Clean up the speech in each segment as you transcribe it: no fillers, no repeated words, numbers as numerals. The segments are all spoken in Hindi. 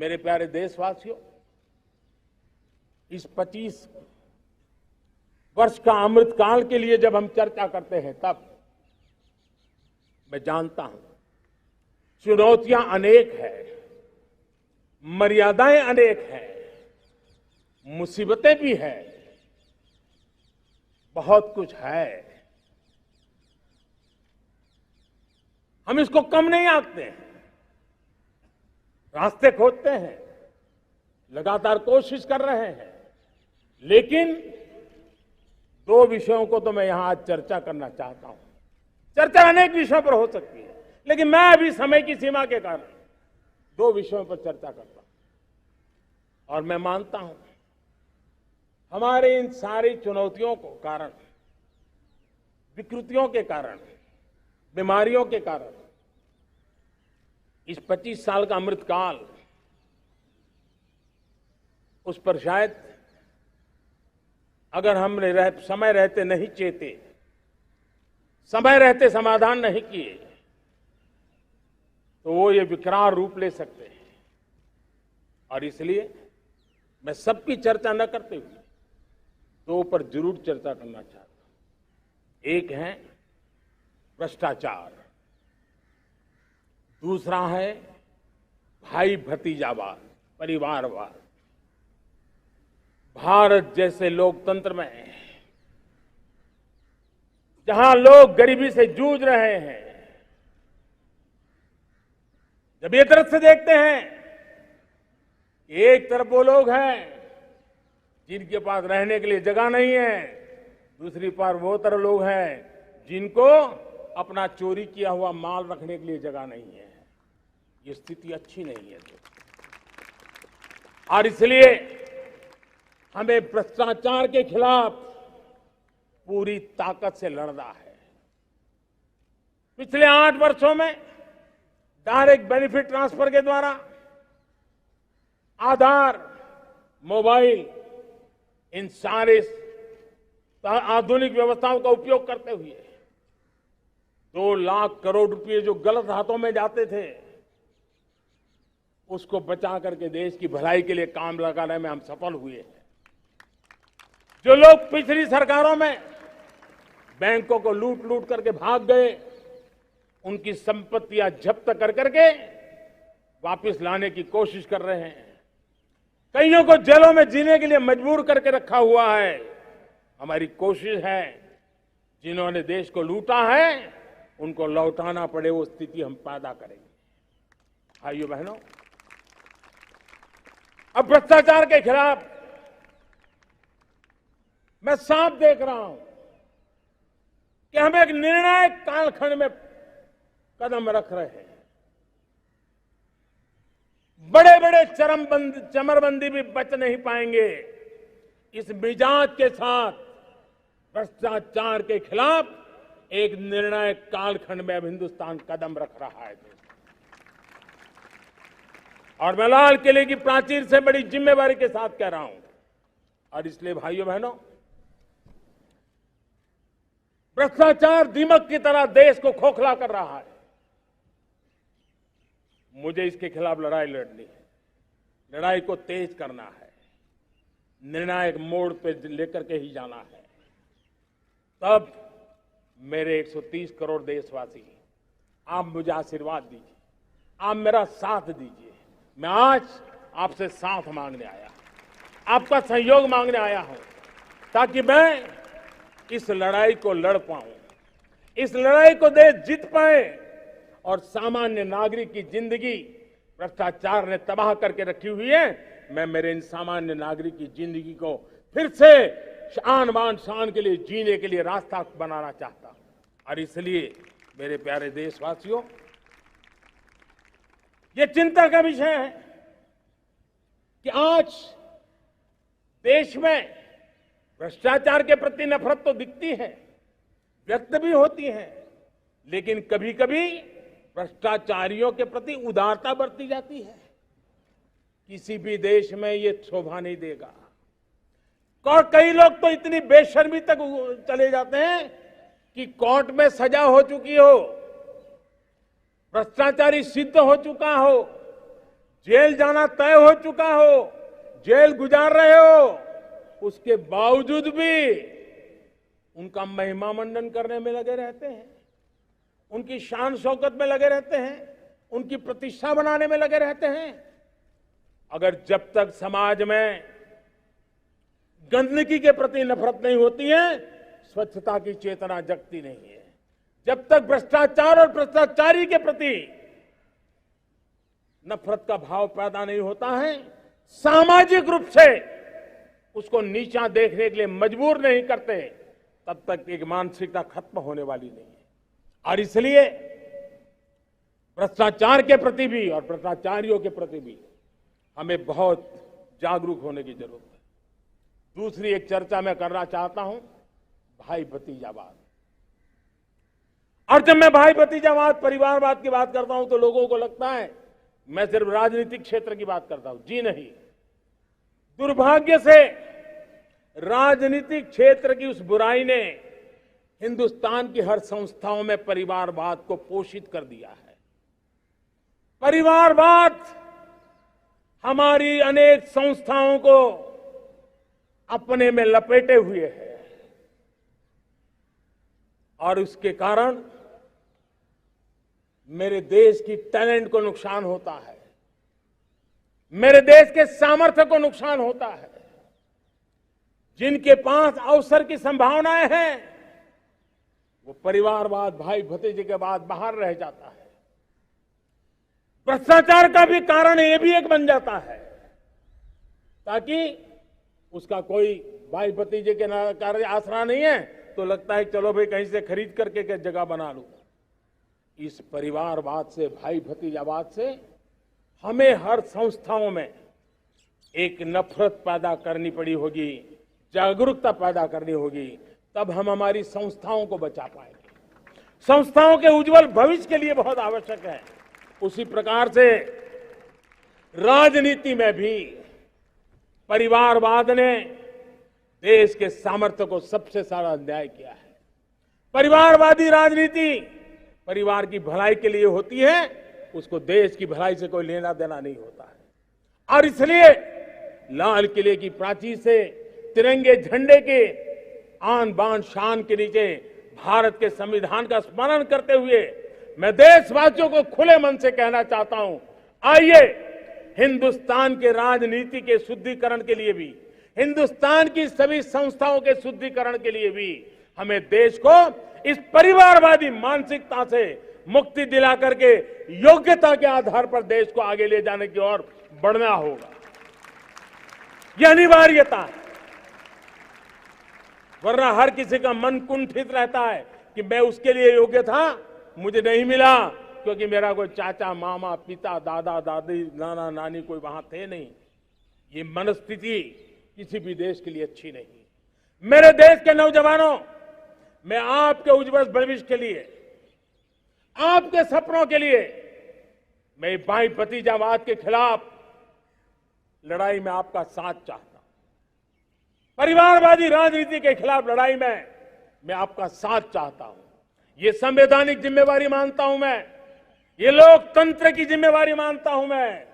मेरे प्यारे देशवासियों, इस 25 वर्ष का अमृतकाल के लिए जब हम चर्चा करते हैं तब मैं जानता हूं चुनौतियां अनेक है, मर्यादाएं अनेक हैं, मुसीबतें भी है, बहुत कुछ है। हम इसको कम नहीं आंकते हैं, रास्ते खोजते हैं, लगातार कोशिश कर रहे हैं, लेकिन दो विषयों को तो मैं यहां आज चर्चा करना चाहता हूं। चर्चा अनेक विषयों पर हो सकती है, लेकिन मैं अभी समय की सीमा के कारण दो विषयों पर चर्चा करता हूं। और मैं मानता हूं हमारे इन सारी चुनौतियों को कारण, विकृतियों के कारण, बीमारियों के कारण इस 25 साल का अमृतकाल, उस पर शायद अगर हमने समय रहते नहीं चेते, समय रहते समाधान नहीं किए, तो वो ये विकराल रूप ले सकते हैं। और इसलिए मैं सबकी चर्चा न करते हुए दो पर जरूर चर्चा करना चाहता हूं। एक है भ्रष्टाचार, दूसरा है भाई भतीजावाद, परिवारवाद। भारत जैसे लोकतंत्र में जहां लोग गरीबी से जूझ रहे हैं, जब ये तरफ से देखते हैं कि एक तरफ वो लोग हैं जिनके पास रहने के लिए जगह नहीं है, दूसरी पार वो तरफ लोग हैं जिनको अपना चोरी किया हुआ माल रखने के लिए जगह नहीं है, ये स्थिति अच्छी नहीं है। और इसलिए हमें भ्रष्टाचार के खिलाफ पूरी ताकत से लड़ना है। पिछले 8 वर्षों में डायरेक्ट बेनिफिट ट्रांसफर के द्वारा, आधार, मोबाइल, इन सारे आधुनिक व्यवस्थाओं का उपयोग करते हुए 2 लाख करोड़ रुपए जो गलत हाथों में जाते थे, उसको बचा करके देश की भलाई के लिए काम लगाने में हम सफल हुए हैं। जो लोग पिछली सरकारों में बैंकों को लूट लूट करके भाग गए, उनकी संपत्तियां जब्त कर करके वापस लाने की कोशिश कर रहे हैं। कईयों को जेलों में जीने के लिए मजबूर करके रखा हुआ है। हमारी कोशिश है जिन्होंने देश को लूटा है उनको लौटाना पड़े, वो स्थिति हम पैदा करेंगे। भाइयों बहनों, अब भ्रष्टाचार के खिलाफ मैं साफ देख रहा हूं कि हम एक निर्णायक कालखंड में कदम रख रहे हैं। बड़े बड़े चमरबंदी भी बच नहीं पाएंगे। इस मिजाज के साथ भ्रष्टाचार के खिलाफ एक निर्णायक कालखंड में अब हिंदुस्तान कदम रख रहा है। और मैं लाल किले की प्राचीर से बड़ी जिम्मेवारी के साथ कह रहा हूं। और इसलिए भाइयों बहनों, भ्रष्टाचार दीमक की तरह देश को खोखला कर रहा है। मुझे इसके खिलाफ लड़ाई लड़नी है, लड़ाई को तेज करना है, निर्णायक मोड़ पे लेकर के ही जाना है। तब मेरे 130 करोड़ देशवासी, आप मुझे आशीर्वाद दीजिए, आप मेरा साथ दीजिए। मैं आज आपसे साथ मांगने आया, आपका सहयोग मांगने आया हूं, ताकि मैं इस लड़ाई को लड़ पाऊं, इस लड़ाई को देश जीत पाए और सामान्य नागरिक की जिंदगी भ्रष्टाचार ने तबाह करके रखी हुई है। मैं मेरे इन सामान्य नागरिक की जिंदगी को फिर से शान बान शान के लिए जीने के लिए रास्ता बनाना चाहता हूं। और इसलिए मेरे प्यारे देशवासियों, ये चिंता का विषय है कि आज देश में भ्रष्टाचार के प्रति नफरत तो दिखती है, व्यक्त भी होती है, लेकिन कभी कभी भ्रष्टाचारियों के प्रति उदारता बरती जाती है। किसी भी देश में ये शोभा नहीं देगा। और कई लोग तो इतनी बेशर्मी तक चले जाते हैं कि कोर्ट में सजा हो चुकी हो, भ्रष्टाचारी सिद्ध हो चुका हो, जेल जाना तय हो चुका हो, जेल गुजार रहे हो, उसके बावजूद भी उनका महिमा मंडन करने में लगे रहते हैं, उनकी शान शौकत में लगे रहते हैं, उनकी प्रतिष्ठा बनाने में लगे रहते हैं। अगर जब तक समाज में गंदगी के प्रति नफरत नहीं होती है, स्वच्छता की चेतना जगती नहीं है। जब तक भ्रष्टाचार और भ्रष्टाचारी के प्रति नफरत का भाव पैदा नहीं होता है, सामाजिक रूप से उसको नीचा देखने के लिए मजबूर नहीं करते, तब तक एक मानसिकता खत्म होने वाली नहीं है। और इसलिए भ्रष्टाचार के प्रति भी और भ्रष्टाचारियों के प्रति भी हमें बहुत जागरूक होने की जरूरत है। दूसरी एक चर्चा मैं करना चाहता हूं, भाई भतीजावाद। और जब मैं भाई भतीजावाद, परिवारवाद की बात करता हूं तो लोगों को लगता है मैं सिर्फ राजनीतिक क्षेत्र की बात करता हूं। जी नहीं, दुर्भाग्य से राजनीतिक क्षेत्र की उस बुराई ने हिंदुस्तान की हर संस्थाओं में परिवारवाद को पोषित कर दिया है। परिवारवाद हमारी अनेक संस्थाओं को अपने में लपेटे हुए है और उसके कारण मेरे देश की टैलेंट को नुकसान होता है, मेरे देश के सामर्थ्य को नुकसान होता है। जिनके पास अवसर की संभावनाएं हैं, वो परिवारवाद, भाई भतीजे के बाद बाहर रह जाता है। भ्रष्टाचार का भी कारण ये भी एक बन जाता है, ताकि उसका कोई भाई भतीजे के कार्य आसरा नहीं है तो लगता है चलो भाई कहीं से खरीद करके जगह बना लूं। इस परिवारवाद से, भाई भतीजावाद से हमें हर संस्थाओं में एक नफरत पैदा करनी पड़ी होगी, जागरूकता पैदा करनी होगी, तब हम हमारी संस्थाओं को बचा पाएंगे। संस्थाओं के उज्जवल भविष्य के लिए बहुत आवश्यक है। उसी प्रकार से राजनीति में भी परिवारवाद ने देश के सामर्थ्य को सबसे ज्यादा अन्याय किया है। परिवारवादी राजनीति परिवार की भलाई के लिए होती है, उसको देश की भलाई से कोई लेना देना नहीं होता है। और इसलिए लाल किले की प्राचीर से तिरंगे झंडे के आन बान शान के नीचे भारत के संविधान का स्मरण करते हुए मैं देशवासियों को खुले मन से कहना चाहता हूं, आइए हिंदुस्तान के राजनीति के शुद्धिकरण के लिए भी, हिंदुस्तान की सभी संस्थाओं के शुद्धिकरण के लिए भी हमें देश को इस परिवारवादी मानसिकता से मुक्ति दिला करके योग्यता के आधार पर देश को आगे ले जाने की ओर बढ़ना होगा। यह अनिवार्यता है, वरना हर किसी का मन कुंठित रहता है कि मैं उसके लिए योग्य था, मुझे नहीं मिला क्योंकि मेरा कोई चाचा, मामा, पिता, दादा, दादी, नाना, नानी कोई वहां थे नहीं। ये मनस्थिति किसी भी देश के लिए अच्छी नहीं। मेरे देश के नौजवानों, मैं आपके उज्जवल भविष्य के लिए, आपके सपनों के लिए, मैं भाई भतीजावाद के खिलाफ लड़ाई में आपका साथ चाहता हूं। परिवारवादी राजनीति के खिलाफ लड़ाई में मैं आपका साथ चाहता हूं। ये संवैधानिक जिम्मेवारी मानता हूं मैं, ये लोकतंत्र की जिम्मेवारी मानता हूं मैं,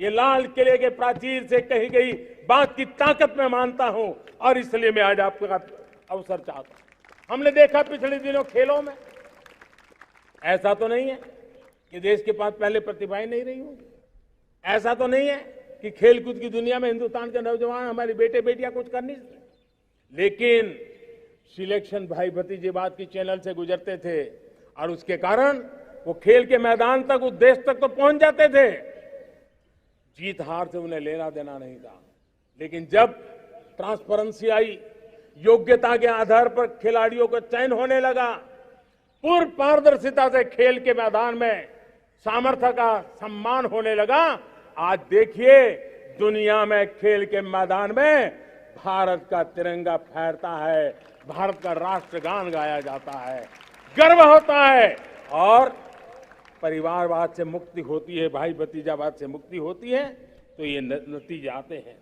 ये लाल किले के प्राचीर से कही गई बात की ताकत में मानता हूं। और इसलिए मैं आज आपका अवसर चाहता हूं। हमने देखा पिछले दिनों खेलों में, ऐसा तो नहीं है कि देश के पास पहले प्रतिभाएं नहीं रही होंगी, ऐसा तो नहीं है कि खेलकूद की दुनिया में हिंदुस्तान के नौजवान, हमारे बेटे बेटियां कुछ कर नहीं सकते, लेकिन सिलेक्शन भाई भतीजेवाद की चैनल से गुजरते थे और उसके कारण वो खेल के मैदान तक, उस देश तक तो पहुंच जाते थे। जीत हार से उन्हें लेना देना नहीं था, लेकिन जब ट्रांसपेरेंसी आई, योग्यता के आधार पर खिलाड़ियों का चयन होने लगा, पूर्ण पारदर्शिता से खेल के मैदान में सामर्थ्य का सम्मान होने लगा, आज देखिए दुनिया में खेल के मैदान में भारत का तिरंगा फहरता है, भारत का राष्ट्रगान गाया जाता है, गर्व होता है और परिवारवाद से मुक्ति होती है, भाई भतीजावाद से मुक्ति होती है, तो ये नतीजे आते हैं।